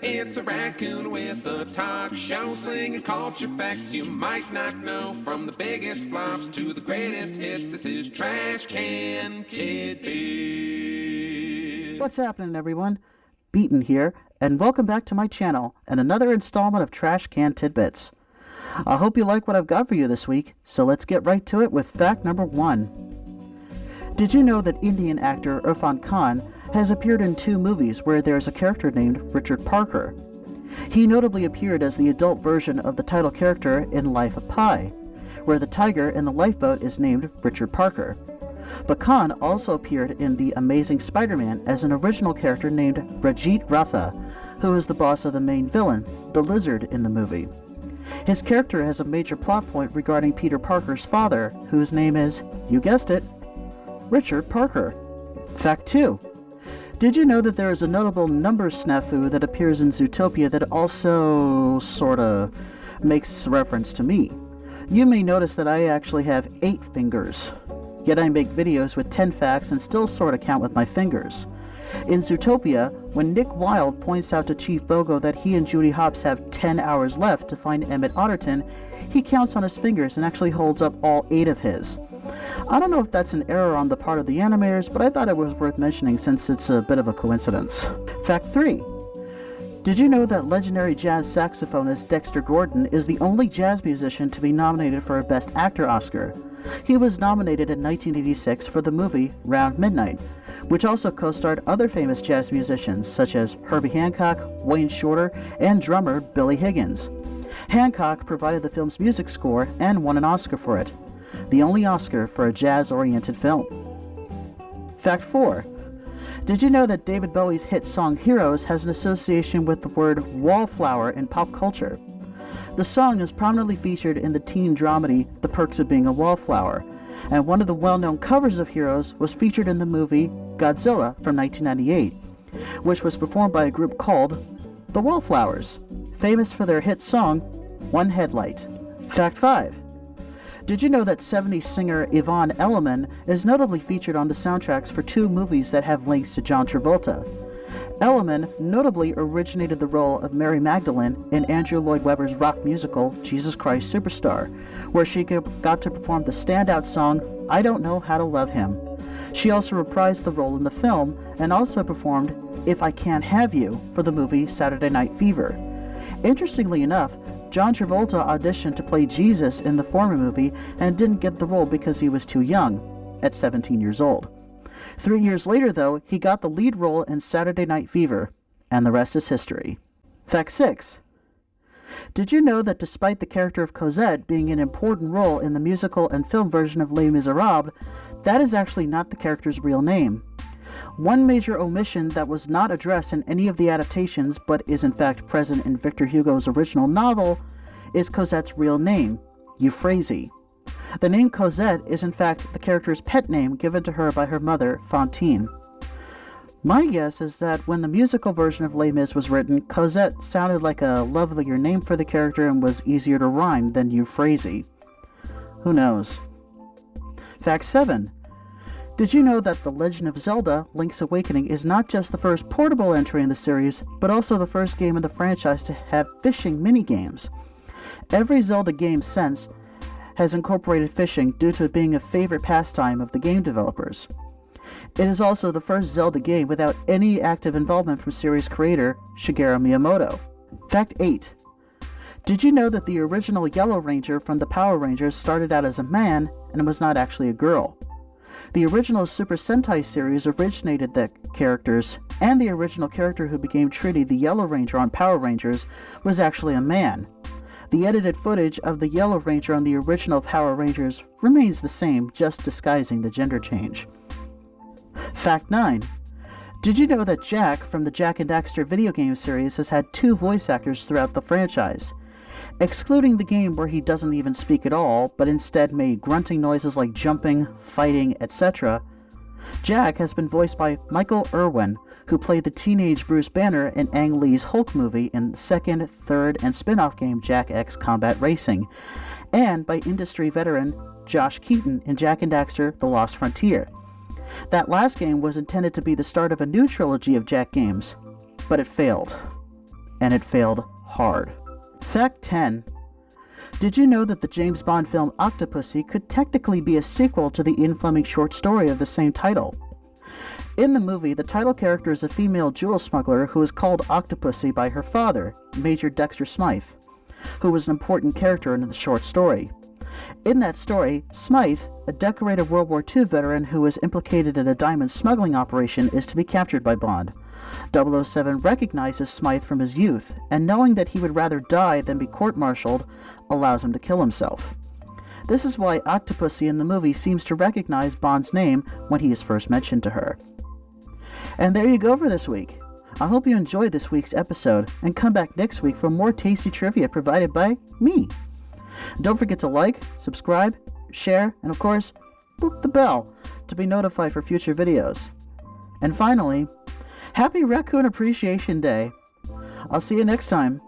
It's a raccoon with a talk show slinging culture facts you might not know. From the biggest flops to the greatest hits, this is Trash Can Tidbits. What's happening, everyone? Beaton here, and welcome back to my channel and another installment of Trash Can Tidbits. I hope you like what I've got for you this week, so let's get right to it with fact number 1. Did you know that Indian actor Irfan Khan has appeared in 2 movies where there is a character named Richard Parker? He notably appeared as the adult version of the title character in Life of Pi, where the tiger in the lifeboat is named Richard Parker. But Khan also appeared in The Amazing Spider-Man as an original character named Rajit Ratha, who is the boss of the main villain, the Lizard, in the movie. His character has a major plot point regarding Peter Parker's father, whose name is, you guessed it, Richard Parker. Fact 2. Did you know that there is a notable numbers snafu that appears in Zootopia that also sorta makes reference to me? You may notice that I actually have 8 fingers, yet I make videos with 10 facts and still sorta count with my fingers. In Zootopia, when Nick Wilde points out to Chief Bogo that he and Judy Hopps have 10 hours left to find Emmett Otterton, he counts on his fingers and actually holds up all 8 of his. I don't know if that's an error on the part of the animators, but I thought it was worth mentioning since it's a bit of a coincidence. Fact 3. Did you know that legendary jazz saxophonist Dexter Gordon is the only jazz musician to be nominated for a Best Actor Oscar? He was nominated in 1986 for the movie Round Midnight, which also co-starred other famous jazz musicians such as Herbie Hancock, Wayne Shorter, and drummer Billy Higgins. Hancock provided the film's music score and won an Oscar for it, the only Oscar for a jazz-oriented film. Fact 4. Did you know that David Bowie's hit song Heroes has an association with the word wallflower in pop culture? The song is prominently featured in the teen dramedy The Perks of Being a Wallflower, and one of the well-known covers of Heroes was featured in the movie Godzilla from 1998, which was performed by a group called The Wallflowers, famous for their hit song One Headlight. Fact 5. Did you know that 70s singer Yvonne Elliman is notably featured on the soundtracks for 2 movies that have links to John Travolta? Elliman notably originated the role of Mary Magdalene in Andrew Lloyd Webber's rock musical Jesus Christ Superstar, where she got to perform the standout song I Don't Know How to Love Him. She also reprised the role in the film and also performed If I Can't Have You for the movie Saturday Night Fever. Interestingly enough, John Travolta auditioned to play Jesus in the former movie and didn't get the role because he was too young, at 17 years old. 3 years later, though, he got the lead role in Saturday Night Fever, and the rest is history. Fact 6. Did you know that despite the character of Cosette being an important role in the musical and film version of Les Miserables, that is actually not the character's real name? One major omission that was not addressed in any of the adaptations, but is in fact present in Victor Hugo's original novel, is Cosette's real name, Euphrasie. The name Cosette is in fact the character's pet name given to her by her mother, Fantine. My guess is that when the musical version of Les Mis was written, Cosette sounded like a lovelier name for the character and was easier to rhyme than Euphrasie. Who knows? Fact 7. Did you know that The Legend of Zelda: Link's Awakening is not just the first portable entry in the series, but also the first game in the franchise to have fishing minigames? Every Zelda game since has incorporated fishing due to it being a favorite pastime of the game developers. It is also the first Zelda game without any active involvement from series creator Shigeru Miyamoto. Fact 8. Did you know that the original Yellow Ranger from the Power Rangers started out as a man and was not actually a girl? The original Super Sentai series originated the characters, and the original character who became Trini the Yellow Ranger on Power Rangers was actually a man. The edited footage of the Yellow Ranger on the original Power Rangers remains the same, just disguising the gender change. Fact 9. Did you know that Jack from the Jak and Daxter video game series has had 2 voice actors throughout the franchise? Excluding the game where he doesn't even speak at all, but instead made grunting noises like jumping, fighting, etc., Jack has been voiced by Michael Irwin, who played the teenage Bruce Banner in Ang Lee's Hulk movie in the second, third, and spin-off game Jak X Combat Racing, and by industry veteran Josh Keaton in Jak and Daxter: The Lost Frontier. That last game was intended to be the start of a new trilogy of Jack games, but it failed. And it failed hard. Fact 10. Did you know that the James Bond film Octopussy could technically be a sequel to the Ian Fleming short story of the same title? In the movie, the title character is a female jewel smuggler who is called Octopussy by her father, Major Dexter Smythe, who was an important character in the short story. In that story, Smythe, a decorated World War II veteran who was implicated in a diamond smuggling operation, is to be captured by Bond. 007 recognizes Smythe from his youth, and knowing that he would rather die than be court-martialed, allows him to kill himself. This is why Octopussy in the movie seems to recognize Bond's name when he is first mentioned to her. And there you go for this week. I hope you enjoyed this week's episode, and come back next week for more tasty trivia provided by me. Don't forget to like, subscribe, share, and of course, boop the bell to be notified for future videos. And finally, Happy Raccoon Appreciation Day! I'll see you next time.